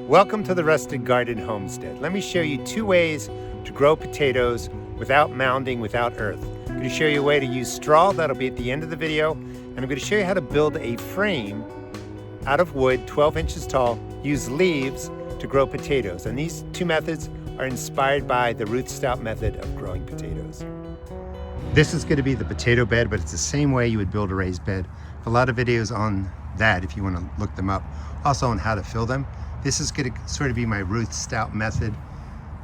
Welcome to the Rusted Garden Homestead. Let me show you 2 ways to grow potatoes without mounding, without earth. I'm going to show you a way to use straw, that'll be at the end of the video, and I'm going to show you how to build a frame out of wood, 12 inches tall, use leaves to grow potatoes. And these 2 methods are inspired by the Ruth Stout method of growing potatoes. This is going to be the potato bed, but it's the same way you would build a raised bed. A lot of videos on that if you want to look them up. Also on how to fill them. This is going to sort of be my Ruth Stout method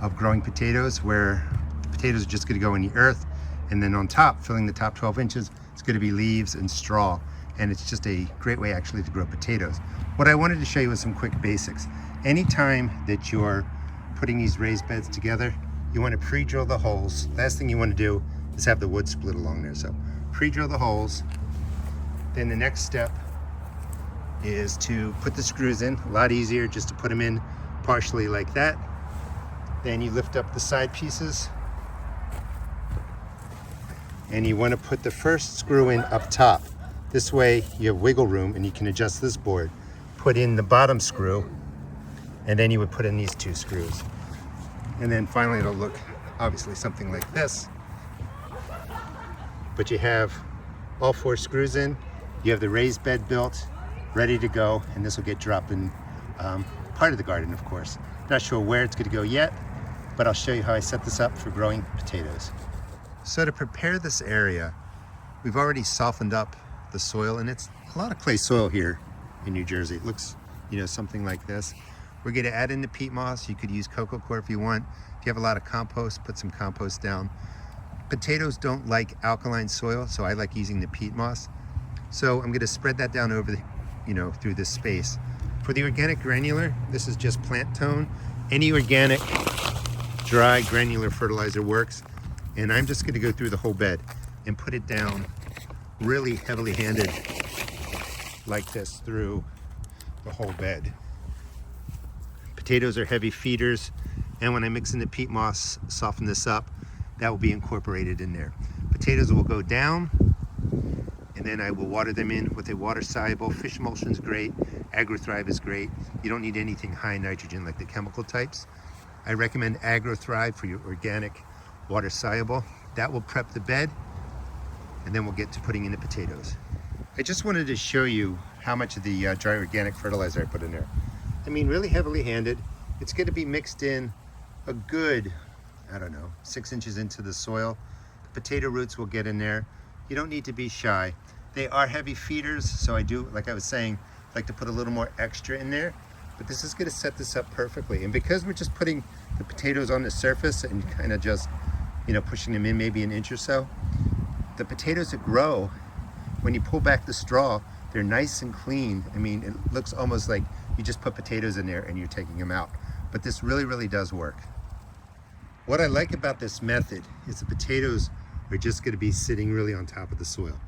of growing potatoes, where the potatoes are just going to go in the earth, and then on top, filling the top 12 inches, it's going to be leaves and straw. And it's just a great way actually to grow potatoes. What I wanted to show you was some quick basics. Anytime that you're putting these raised beds together, you want to pre-drill the holes. Last thing you want to do is have the wood split along there. So pre-drill the holes. Then the next step is to put the screws in. A lot easier just to put them in partially like that. Then you lift up the side pieces, and you want to put the first screw in up top. This way you have wiggle room and you can adjust this board. Put in the bottom screw, and then you would put in these 2 screws. And then finally it'll look obviously something like this. But you have all 4 screws in, you have the raised bed built, ready to go, and this will get dropped in part of the garden, of course. Not sure where it's going to go yet, but I'll show you how I set this up for growing potatoes. So to prepare this area, we've already softened up the soil, and it's a lot of clay soil here in New Jersey. It looks, something like this. We're going to add in the peat moss. You could use coco coir if you want. If you have a lot of compost, put some compost down. Potatoes don't like alkaline soil, so I like using the peat moss. So I'm going to spread that down over the through this space. For the organic granular, this is just plant tone. Any organic dry granular fertilizer works. And I'm just going to go through the whole bed and put it down really heavily handed like this through the whole bed. Potatoes are heavy feeders, and when I mix in the peat moss, soften this up, that will be incorporated in there. Potatoes will go down, and then I will water them in with a water soluble. Fish emulsion is great. AgroThrive is great. You don't need anything high nitrogen like the chemical types. I recommend AgroThrive for your organic water soluble. That will prep the bed, and then we'll get to putting in the potatoes. I just wanted to show you how much of the dry organic fertilizer I put in there. I mean, really heavily handed. It's going to be mixed in a good, 6 inches into the soil. The potato roots will get in there. You don't need to be shy. They are heavy feeders, so I do, like I was saying, like to put a little more extra in there. But this is going to set this up perfectly. And because we're just putting the potatoes on the surface and kind of just, pushing them in maybe an inch or so, the potatoes that grow, when you pull back the straw, they're nice and clean. I mean, it looks almost like you just put potatoes in there and you're taking them out. But this really, really does work. What I like about this method is the potatoes are just going to be sitting really on top of the soil.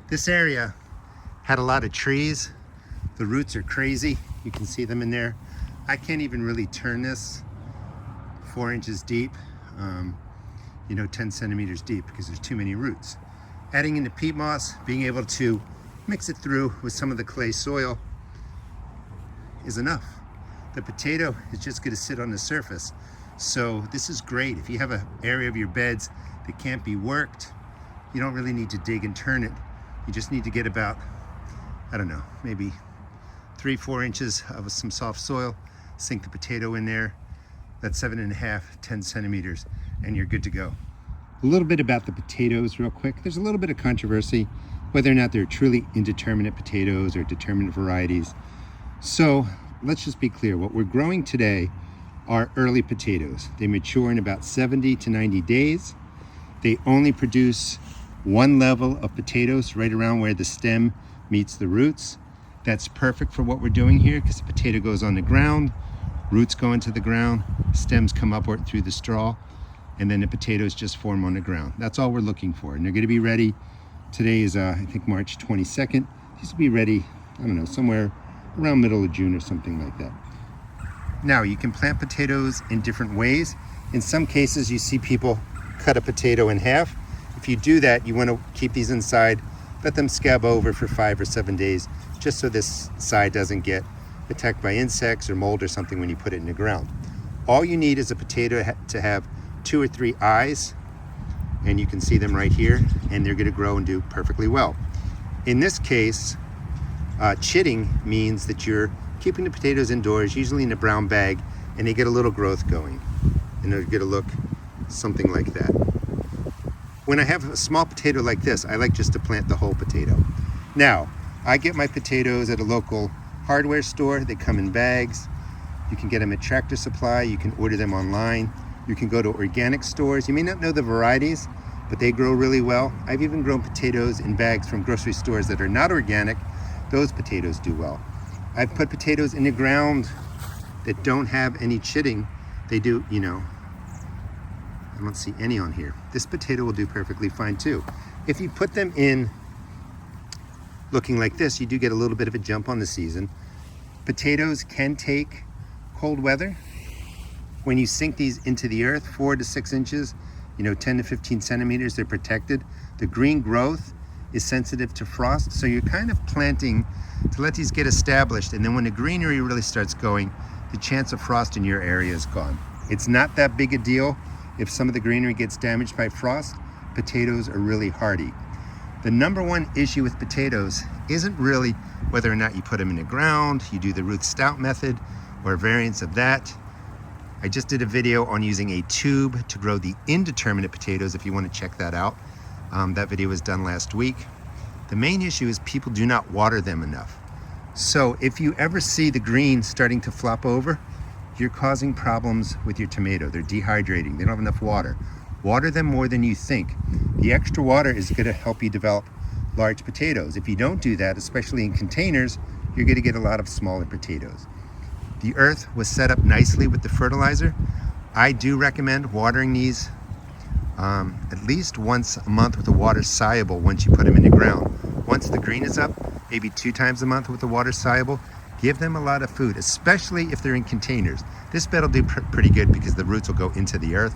This area had a lot of trees. The roots are crazy. You can see them in there. I can't even really turn this 4 inches deep, 10 centimeters deep, because there's too many roots. Adding in the peat moss, being able to mix it through with some of the clay soil is enough. The potato is just going to sit on the surface. So this is great. If you have an area of your beds that can't be worked, you don't really need to dig and turn it. You just need to get about, maybe 3-4 inches of some soft soil, sink the potato in there. That's 7.5, 10 centimeters, and you're good to go. A little bit about the potatoes real quick. There's a little bit of controversy whether or not they're truly indeterminate potatoes or determinate varieties. So let's just be clear. What we're growing today are early potatoes. They mature in about 70 to 90 days. They only produce one level of potatoes right around where the stem meets the roots. That's perfect for what we're doing here because the potato goes on the ground, roots go into the ground, stems come upward through the straw, and then the potatoes just form on the ground. That's all we're looking for. And they're going to be ready. Today is, I think, March 22nd. These will be ready, somewhere around middle of June or something like that. Now, you can plant potatoes in different ways. In some cases, you see people cut a potato in half. If you do that, you want to keep these inside, let them scab over for 5 or 7 days, just so this side doesn't get attacked by insects or mold or something when you put it in the ground. All you need is a potato to have 2 or 3 eyes, and you can see them right here, and they're going to grow and do perfectly well. In this case, chitting means that you're keeping the potatoes indoors, usually in a brown bag, and they get a little growth going, and they're going to look something like that. When I have a small potato like this, I like just to plant the whole potato. Now, I get my potatoes at a local hardware store. They come in bags. You can get them at Tractor Supply. You can order them online. You can go to organic stores. You may not know the varieties, but they grow really well. I've even grown potatoes in bags from grocery stores that are not organic. Those potatoes do well. I've put potatoes in the ground that don't have any chitting. They do, you know, I don't see any on here. This potato will do perfectly fine too. If you put them in looking like this, you do get a little bit of a jump on the season. Potatoes can take cold weather. When you sink these into the earth, 4 to 6 inches, 10 to 15 centimeters, they're protected. The green growth is sensitive to frost, so you're kind of planting to let these get established, and then when the greenery really starts going, the chance of frost in your area is gone. It's not that big a deal if some of the greenery gets damaged by frost. Potatoes are really hardy. The number one issue with potatoes isn't really whether or not you put them in the ground, you do the Ruth Stout method, or variants of that. I just did a video on using a tube to grow the indeterminate potatoes if you want to check that out. That video was done last week. The main issue is people do not water them enough. So if you ever see the green starting to flop over, you're causing problems with your tomato. They're dehydrating, they don't have enough water. Water them more than you think. The extra water is going to help you develop large potatoes. If you don't do that, especially in containers, you're going to get a lot of smaller potatoes. The earth was set up nicely with the fertilizer. I do recommend watering these at least once a month with the water soluble once you put them in the ground. Once the green is up, maybe 2 times a month with the water soluble. Give them a lot of food, especially if they're in containers. This bed will do pretty good because the roots will go into the earth.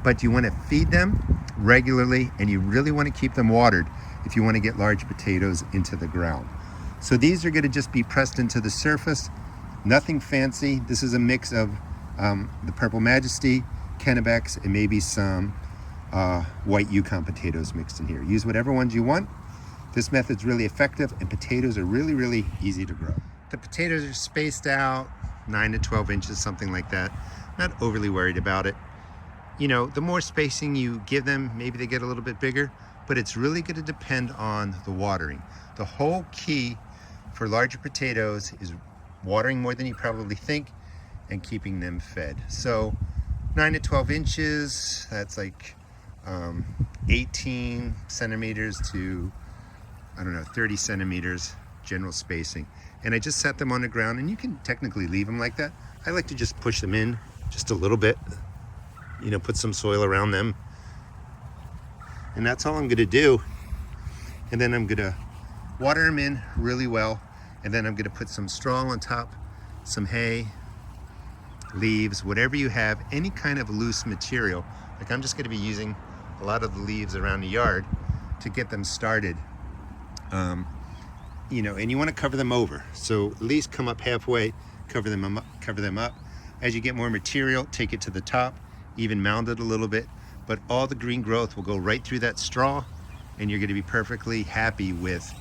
But you want to feed them regularly, and you really want to keep them watered if you want to get large potatoes into the ground. So these are going to just be pressed into the surface. Nothing fancy. This is a mix of the Purple Majesty, Kennebecs, and maybe some white Yukon potatoes mixed in here. Use whatever ones you want. This method's really effective, and potatoes are really, really easy to grow. The potatoes are spaced out 9 to 12 inches, something like that. Not overly worried about it. The more spacing you give them, maybe they get a little bit bigger, but it's really going to depend on the watering. The whole key for larger potatoes is watering more than you probably think and keeping them fed. So 9 to 12 inches, that's like 18 centimeters to, 30 centimeters general spacing. And I just set them on the ground, and you can technically leave them like that. I like to just push them in just a little bit, put some soil around them. And that's all I'm gonna do. And then I'm gonna water them in really well. And then I'm gonna put some straw on top, some hay, leaves, whatever you have, any kind of loose material. Like I'm just gonna be using a lot of the leaves around the yard to get them started. And you wanna cover them over. So at least come up halfway, cover them up. As you get more material, take it to the top, even mound it a little bit, but all the green growth will go right through that straw, and you're gonna be perfectly happy with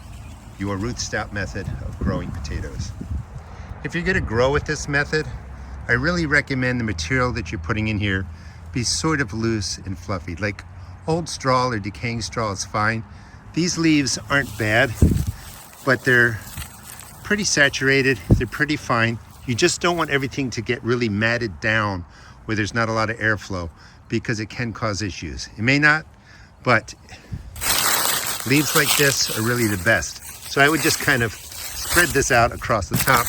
your Ruth Stout method of growing potatoes. If you're gonna grow with this method, I really recommend the material that you're putting in here be sort of loose and fluffy. Like old straw or decaying straw is fine. These leaves aren't bad, but they're pretty saturated, they're pretty fine. You just don't want everything to get really matted down where there's not a lot of airflow, because it can cause issues. It may not, but leaves like this are really the best. So I would just kind of spread this out across the top,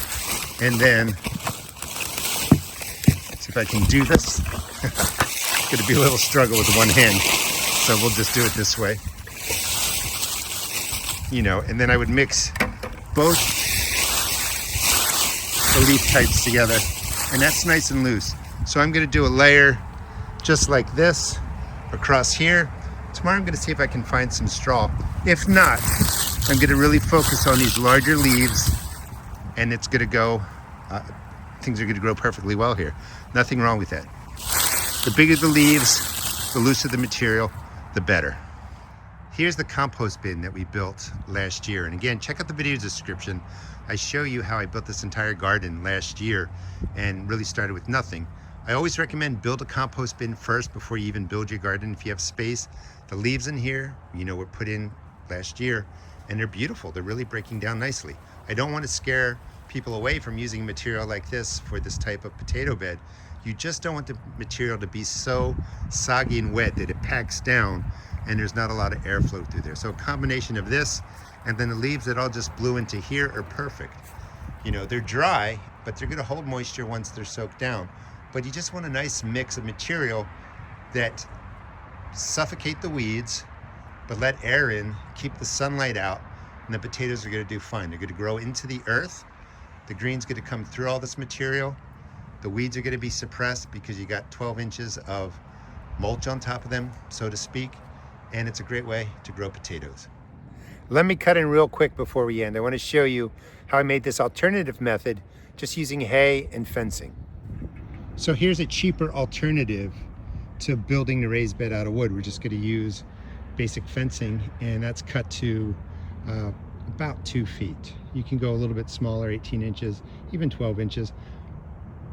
and then, see if I can do this. It's gonna be a little struggle with one hand, so we'll just do it this way. And then I would mix both the leaf types together, and that's nice and loose. So I'm gonna do a layer just like this across here. Tomorrow I'm gonna see if I can find some straw. If not, I'm gonna really focus on these larger leaves, and it's gonna go things are going to grow perfectly well here. Nothing wrong with that. The bigger the leaves, the looser the material, the better. Here's the compost bin that we built last year. And again, check out the video description. I show you how I built this entire garden last year and really started with nothing. I always recommend build a compost bin first before you even build your garden if you have space. The leaves in here, were put in last year and they're beautiful. They're really breaking down nicely. I don't want to scare people away from using material like this for this type of potato bed. You just don't want the material to be so soggy and wet that it packs down and there's not a lot of airflow through there. So a combination of this and then the leaves that all just blew into here are perfect. They're dry, but they're gonna hold moisture once they're soaked down. But you just want a nice mix of material that suffocate the weeds, but let air in, keep the sunlight out, and the potatoes are gonna do fine. They're gonna grow into the earth. The green's gonna come through all this material. The weeds are gonna be suppressed because you got 12 inches of mulch on top of them, so to speak. And it's a great way to grow potatoes. Let me cut in real quick before we end. I want to show you how I made this alternative method just using hay and fencing. So here's a cheaper alternative to building the raised bed out of wood. We're just going to use basic fencing, and that's cut to about 2 feet. You can go a little bit smaller, 18 inches, even 12 inches.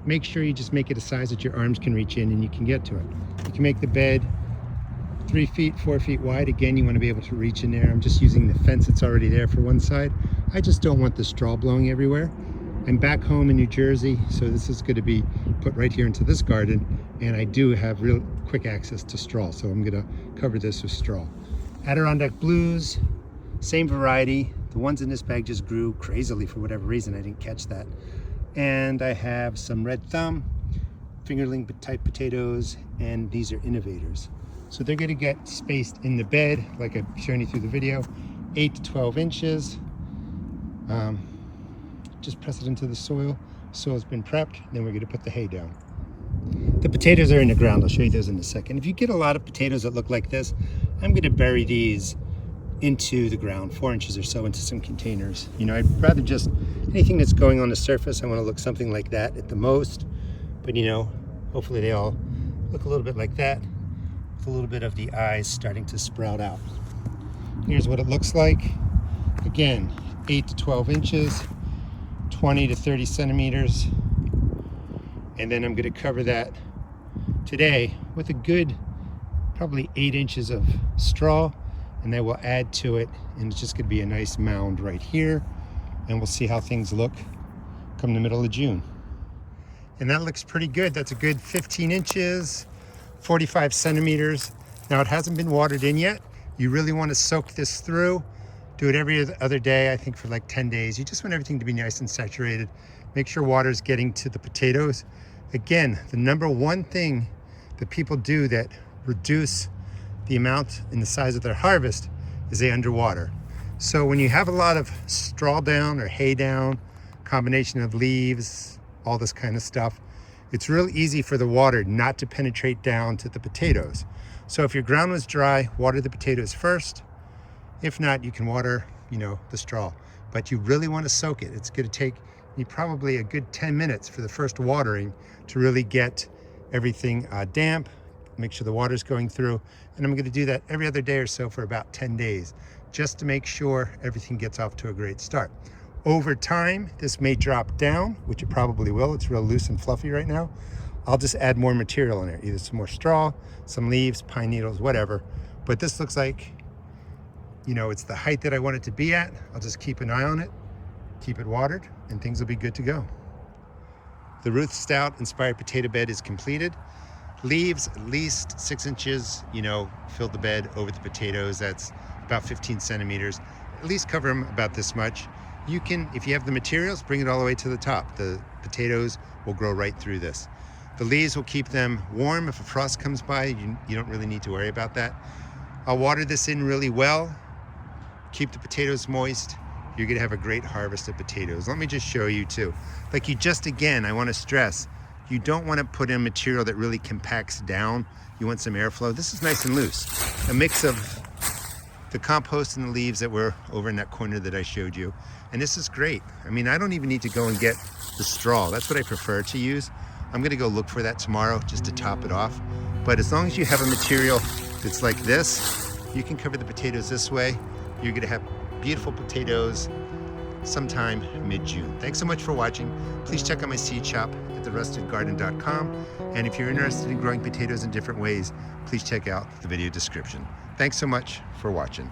Make sure you just make it a size that your arms can reach in and you can get to it. You can make the bed 3 feet, 4 feet wide. Again, you want to be able to reach in there. I'm just using the fence that's already there for one side. I just don't want the straw blowing everywhere. I'm back home in New Jersey, so this is going to be put right here into this garden, and I do have real quick access to straw, so I'm going to cover this with straw. Adirondack blues, same variety. The ones in this bag just grew crazily for whatever reason. I didn't catch that. And I have some red thumb, fingerling type potatoes, and these are innovators. So they're going to get spaced in the bed, like I've shown you through the video, 8 to 12 inches. Just press it into the soil. Soil's been prepped. Then we're going to put the hay down. The potatoes are in the ground. I'll show you those in a second. If you get a lot of potatoes that look like this, I'm going to bury these into the ground, 4 inches or so, into some containers. I'd rather just anything that's going on the surface, I want to look something like that at the most. But hopefully they all look a little bit like that, with a little bit of the eyes starting to sprout out. Here's what it looks like. Again, 8 to 12 inches, 20 to 30 centimeters. And then I'm going to cover that today with a good, probably 8 inches of straw, and then we'll add to it, and it's just going to be a nice mound right here, and we'll see how things look come the middle of June. And that looks pretty good. That's a good 15 inches, 45 centimeters. Now it hasn't been watered in yet. You really want to soak this through. Do it every other day, I think for like 10 days. You just want everything to be nice and saturated. Make sure water's getting to the potatoes. Again, the number one thing that people do that reduce the amount and the size of their harvest is they underwater. So when you have a lot of straw down or hay down, combination of leaves, all this kind of stuff, it's real easy for the water not to penetrate down to the potatoes. So if your ground was dry, water the potatoes first. If not, you can water, the straw. But you really want to soak it. It's going to take you probably a good 10 minutes for the first watering to really get everything damp, make sure the water's going through. And I'm going to do that every other day or so for about 10 days, just to make sure everything gets off to a great start. Over time, this may drop down, which it probably will. It's real loose and fluffy right now. I'll just add more material in there, either some more straw, some leaves, pine needles, whatever. But this looks like, it's the height that I want it to be at. I'll just keep an eye on it, keep it watered, and things will be good to go. The Ruth Stout inspired potato bed is completed. Leaves at least 6 inches, fill the bed over the potatoes. That's about 15 centimeters. At least cover them about this much. You can, if you have the materials, bring it all the way to the top. The potatoes will grow right through this. The leaves will keep them warm. If a frost comes by, you don't really need to worry about that. I'll water this in really well. Keep the potatoes moist. You're gonna have a great harvest of potatoes. Let me just show you too. Again, I wanna stress, you don't wanna put in material that really compacts down. You want some airflow. This is nice and loose. A mix of the compost and the leaves that were over in that corner that I showed you. And this is great. I don't even need to go and get the straw. That's what I prefer to use. I'm gonna go look for that tomorrow just to top it off. But as long as you have a material that's like this, you can cover the potatoes this way. You're gonna have beautiful potatoes sometime mid-June. Thanks so much for watching. Please check out my seed shop at therustedgarden.com. And if you're interested in growing potatoes in different ways, please check out the video description. Thanks so much for watching.